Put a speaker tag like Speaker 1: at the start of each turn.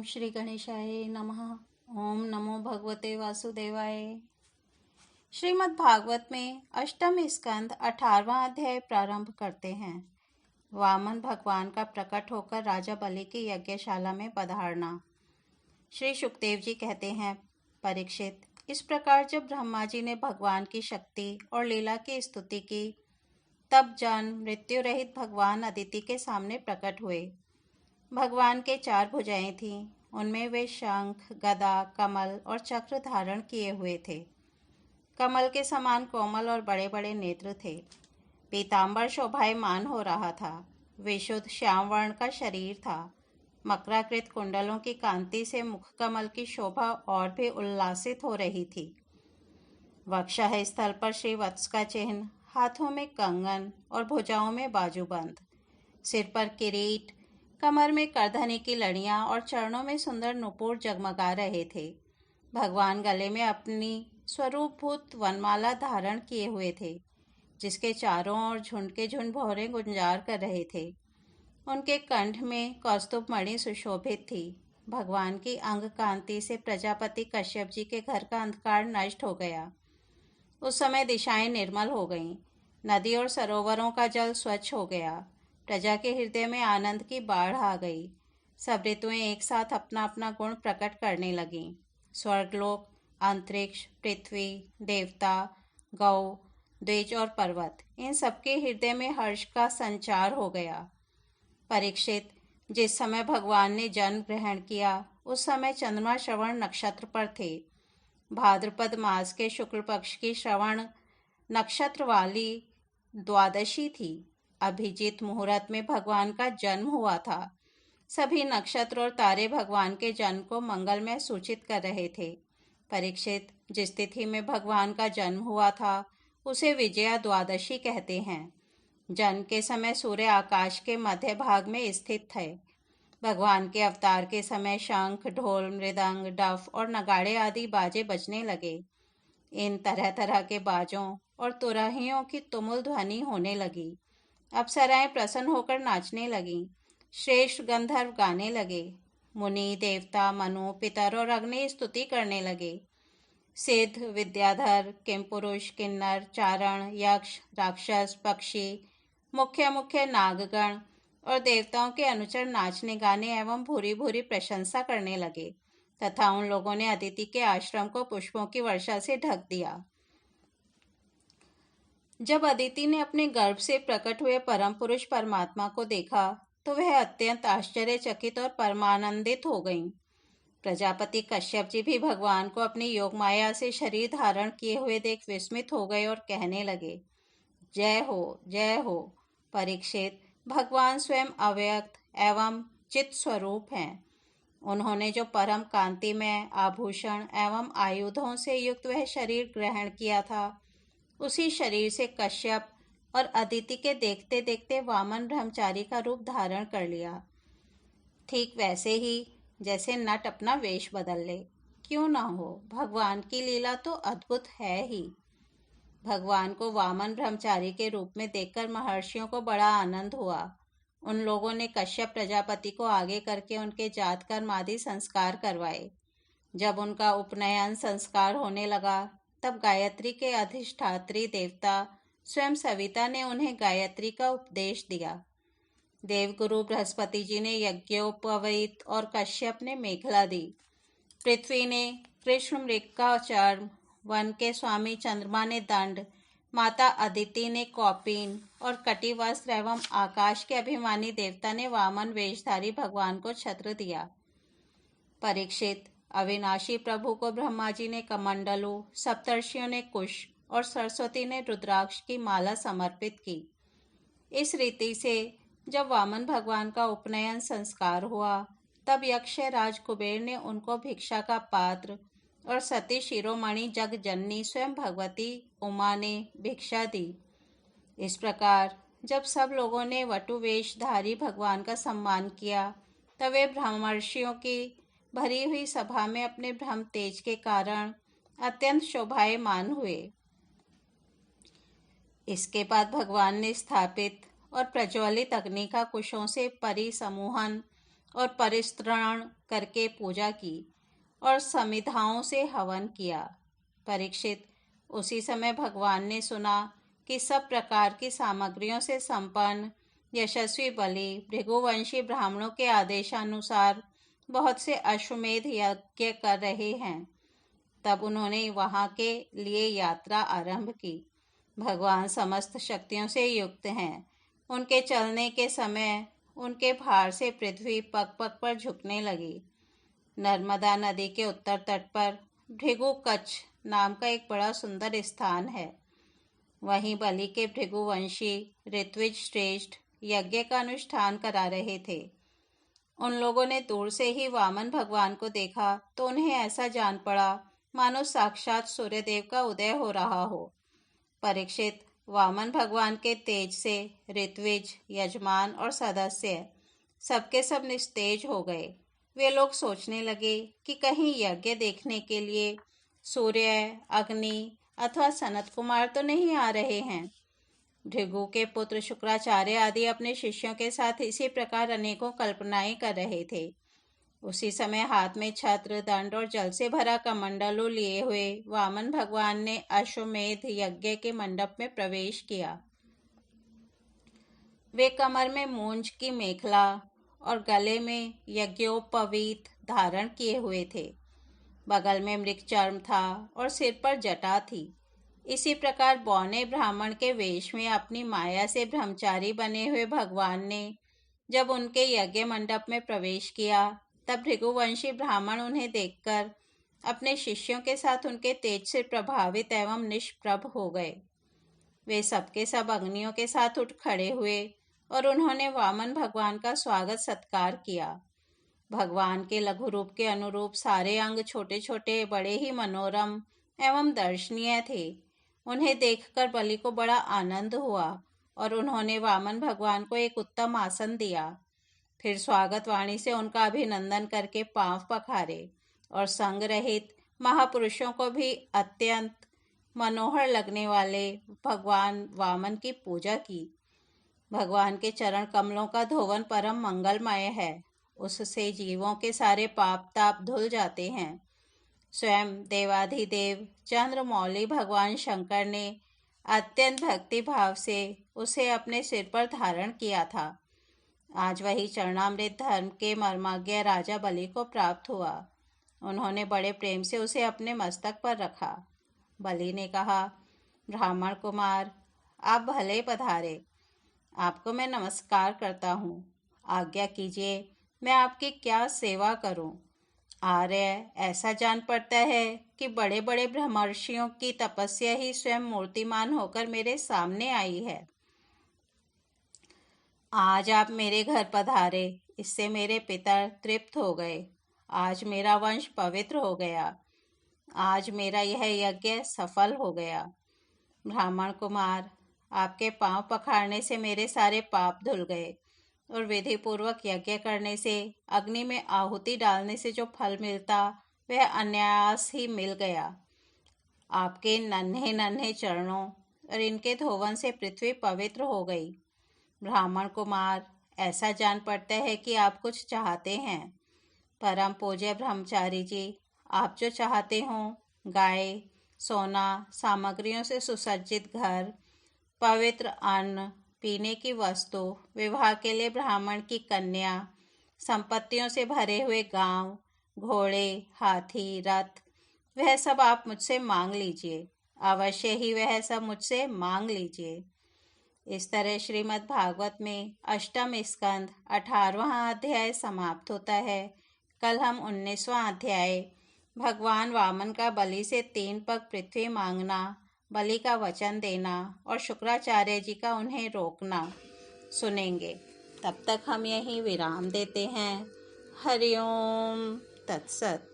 Speaker 1: ओम श्री गणेशाय नमः। ओम नमो भगवते वासुदेवाय। श्रीमद् भागवत में अष्टम स्कंद 18वां अध्याय प्रारंभ करते हैं। वामन भगवान का प्रकट होकर राजा बलि की यज्ञशाला में पधारना। श्री सुखदेव जी कहते हैं, परीक्षित, इस प्रकार जब ब्रह्मा जी ने भगवान की शक्ति और लीला की स्तुति की, तब जन्म मृत्यु रहित भगवान अदिति के सामने प्रकट हुए। भगवान के 4 भुजाएं थीं, उनमें वे शंख, गदा, कमल और चक्र धारण किए हुए थे। कमल के समान कोमल और बड़े बड़े नेत्र थे। पीतांबर शोभायमान हो रहा था। विशुद्ध श्याम वर्ण का शरीर था। मकराकृत कुंडलों की कांति से मुख कमल की शोभा और भी उल्लासित हो रही थी। वक्षः स्थल पर श्रीवत्स का चिन्ह, हाथों में कंगन और भुजाओं में बाजूबंद, सिर पर किरीट, कमर में करधनी की लड़ियां और चरणों में सुंदर नुपुर जगमगा रहे थे। भगवान गले में अपनी स्वरूपभूत वनमाला धारण किए हुए थे, जिसके चारों ओर झुंड के झुंड भौरे गुंजार कर रहे थे। उनके कंठ में कौस्तुभ मणि सुशोभित थी। भगवान की अंग कांति से प्रजापति कश्यप जी के घर का अंधकार नष्ट हो गया। उस समय दिशाएं निर्मल हो गईं। नदी और सरोवरों का जल स्वच्छ हो गया। प्रजा के हृदय में आनंद की बाढ़ आ गई। सब ऋतुएं एक साथ अपना अपना गुण प्रकट करने लगीं। स्वर्गलोक, अंतरिक्ष, पृथ्वी, देवता, गौ, द्विज और पर्वत, इन सबके हृदय में हर्ष का संचार हो गया। परीक्षित, जिस समय भगवान ने जन्म ग्रहण किया, उस समय चंद्रमा श्रवण नक्षत्र पर थे। भाद्रपद मास के शुक्ल पक्ष की श्रवण नक्षत्र वाली द्वादशी थी। अभिजीत मुहूर्त में भगवान का जन्म हुआ था। सभी नक्षत्र और तारे भगवान के जन्म को मंगलमय सूचित कर रहे थे। परीक्षित, जिस तिथि में भगवान का जन्म हुआ था, उसे विजया द्वादशी कहते हैं। जन्म के समय सूर्य आकाश के मध्य भाग में स्थित थे। भगवान के अवतार के समय शंख, ढोल, मृदंग, डफ और नगाड़े आदि बाजे बजने लगे। इन तरह तरह के बाजों और तुरहियों की तुमुल ध्वनि होने लगी। अप्सराएं प्रसन्न होकर नाचने लगीं। श्रेष्ठ गंधर्व गाने लगे। मुनि, देवता, मनु, पितर और अग्नि स्तुति करने लगे। सिद्ध, विद्याधर, किमपुरुष, किन्नर, चारण, यक्ष, राक्षस, पक्षी, मुख्य मुख्य नागगण और देवताओं के अनुचर नाचने गाने एवं भूरी भूरी प्रशंसा करने लगे तथा उन लोगों ने अदिति के आश्रम को पुष्पों की वर्षा से ढक दिया। जब अदिति ने अपने गर्भ से प्रकट हुए परम पुरुष परमात्मा को देखा, तो वह अत्यंत आश्चर्यचकित और परमानंदित हो गईं। प्रजापति कश्यप जी भी भगवान को अपनी योग माया से शरीर धारण किए हुए देख विस्मित हो गए और कहने लगे, जय हो, जय हो। परीक्षित, भगवान स्वयं अव्यक्त एवं चित स्वरूप हैं। उन्होंने जो परम कांति में आभूषण एवं आयुधों से युक्त वह शरीर ग्रहण किया था, उसी शरीर से कश्यप और अदिति के देखते देखते वामन ब्रह्मचारी का रूप धारण कर लिया। ठीक वैसे ही जैसे नट अपना वेश बदल ले। क्यों ना हो, भगवान की लीला तो अद्भुत है ही। भगवान को वामन ब्रह्मचारी के रूप में देखकर महर्षियों को बड़ा आनंद हुआ। उन लोगों ने कश्यप प्रजापति को आगे करके उनके जात कर्म आदि संस्कार करवाए। जब उनका उपनयन संस्कार होने लगा, तब गायत्री के अधिष्ठात्री देवता स्वयं सविता ने उन्हें गायत्री का उपदेश दिया। देवगुरु बृहस्पति जी ने यज्ञोपवीत और कश्यप ने मेखला दी। पृथ्वी ने कृष्ण मृग का चर्म, वन के स्वामी चंद्रमा ने दंड, माता अदिति ने कौपीन और कटी वस्त्र एवं आकाश के अभिमानी देवता ने वामन वेशधारी भगवान को छत्र दिया। परीक्षित, अविनाशी प्रभु को ब्रह्मा जी ने कमंडलू, सप्तर्षियों ने कुश और सरस्वती ने रुद्राक्ष की माला समर्पित की। इस रीति से जब वामन भगवान का उपनयन संस्कार हुआ, तब यक्ष राज कुबेर ने उनको भिक्षा का पात्र और सती शिरोमणि जग जननी स्वयं भगवती उमा ने भिक्षा दी। इस प्रकार जब सब लोगों ने वटुवेशधारी भगवान का सम्मान किया, तब वे ब्रह्मर्षियों की भरी हुई सभा में अपने ब्रह्म तेज के कारण अत्यंत शोभायमान हुए। इसके बाद भगवान ने स्थापित और प्रज्वलित अग्नि का कुशों से परिसमूहन और परिस्तरण करके पूजा की और समिधाओं से हवन किया। परीक्षित, उसी समय भगवान ने सुना कि सब प्रकार की सामग्रियों से संपन्न यशस्वी बलि भृगुवंशी ब्राह्मणों के आदेशानुसार बहुत से अश्वमेध यज्ञ कर रहे हैं। तब उन्होंने वहां के लिए यात्रा आरंभ की। भगवान समस्त शक्तियों से युक्त हैं। उनके चलने के समय उनके भार से पृथ्वी पग पग पर झुकने लगी। नर्मदा नदी के उत्तर तट पर भृगु कच्छ नाम का एक बड़ा सुंदर स्थान है। वहीं बलि के भृगुवंशी ऋत्विज श्रेष्ठ यज्ञ का अनुष्ठान करा रहे थे। उन लोगों ने दूर से ही वामन भगवान को देखा तो उन्हें ऐसा जान पड़ा मानो साक्षात सूर्यदेव का उदय हो रहा हो। परीक्षित, वामन भगवान के तेज से ऋत्विज, यजमान और सदस्य सबके सब निस्तेज हो गए। वे लोग सोचने लगे कि कहीं यज्ञ देखने के लिए सूर्य, अग्नि अथवा सनत कुमार तो नहीं आ रहे हैं। भृगु के पुत्र शुक्राचार्य आदि अपने शिष्यों के साथ इसी प्रकार अनेकों कल्पनाएं कर रहे थे। उसी समय हाथ में छत्र, दंड और जल से भरा कमंडलू लिए हुए वामन भगवान ने अश्वमेध यज्ञ के मंडप में प्रवेश किया। वे कमर में मूंज की मेखला और गले में यज्ञोपवीत धारण किए हुए थे। बगल में मृगचर्म था और सिर पर जटा थी। इसी प्रकार बौने ब्राह्मण के वेश में अपनी माया से ब्रह्मचारी बने हुए भगवान ने जब उनके यज्ञ मंडप में प्रवेश किया, तब भृगुवंशी ब्राह्मण उन्हें देखकर अपने शिष्यों के साथ उनके तेज से प्रभावित एवं निष्प्रभ हो गए। वे सबके सब अग्नियों के साथ उठ खड़े हुए और उन्होंने वामन भगवान का स्वागत सत्कार किया। भगवान के लघु रूप के अनुरूप सारे अंग छोटे छोटे, बड़े ही मनोरम एवं दर्शनीय थे। उन्हें देखकर बलि को बड़ा आनंद हुआ और उन्होंने वामन भगवान को एक उत्तम आसन दिया। फिर स्वागत वाणी से उनका अभिनंदन करके पांव पखारे और संग रहित महापुरुषों को भी अत्यंत मनोहर लगने वाले भगवान वामन की पूजा की। भगवान के चरण कमलों का धोवन परम मंगलमय है। उससे जीवों के सारे पाप ताप धुल जाते हैं। स्वयं देवाधिदेव चंद्रमौली भगवान शंकर ने अत्यंत भक्ति भाव से उसे अपने सिर पर धारण किया था। आज वही चरणामृत धर्म के मर्मज्ञ राजा बलि को प्राप्त हुआ। उन्होंने बड़े प्रेम से उसे अपने मस्तक पर रखा। बलि ने कहा, ब्राह्मण कुमार, आप भले पधारे। आपको मैं नमस्कार करता हूँ। आज्ञा कीजिए, मैं आपकी क्या सेवा करूँ। आर्य, ऐसा जान पड़ता है कि बड़े बड़े ब्रह्मर्षियों की तपस्या ही स्वयं मूर्तिमान होकर मेरे सामने आई है। आज आप मेरे घर पधारे, इससे मेरे पितर तृप्त हो गए। आज मेरा वंश पवित्र हो गया। आज मेरा यह यज्ञ सफल हो गया। ब्राह्मण कुमार, आपके पांव पखारने से मेरे सारे पाप धुल गए और विधि पूर्वक यज्ञ करने से, अग्नि में आहुति डालने से जो फल मिलता वह अनायास ही मिल गया। आपके नन्हे नन्हे चरणों और इनके धोवन से पृथ्वी पवित्र हो गई। ब्राह्मण कुमार, ऐसा जान पड़ता है कि आप कुछ चाहते हैं। परम पूज्य ब्रह्मचारी जी, आप जो चाहते हो, गाय, सोना, सामग्रियों से सुसज्जित घर, पवित्र अन्न, पीने की वस्तु, विवाह के लिए ब्राह्मण की कन्या, संपत्तियों से भरे हुए गांव, घोड़े, हाथी, रथ, वह सब आप मुझसे मांग लीजिए। अवश्य ही वह सब मुझसे मांग लीजिए। इस तरह श्रीमद् भागवत में अष्टम स्कंद 18वां अध्याय समाप्त होता है। कल हम 19वां अध्याय भगवान वामन का बलि से 3 पग पृथ्वी मांगना, बलि का वचन देना और शुक्राचार्य जी का उन्हें रोकना सुनेंगे। तब तक हम यहीं विराम देते हैं। हरि ओम तत्सत।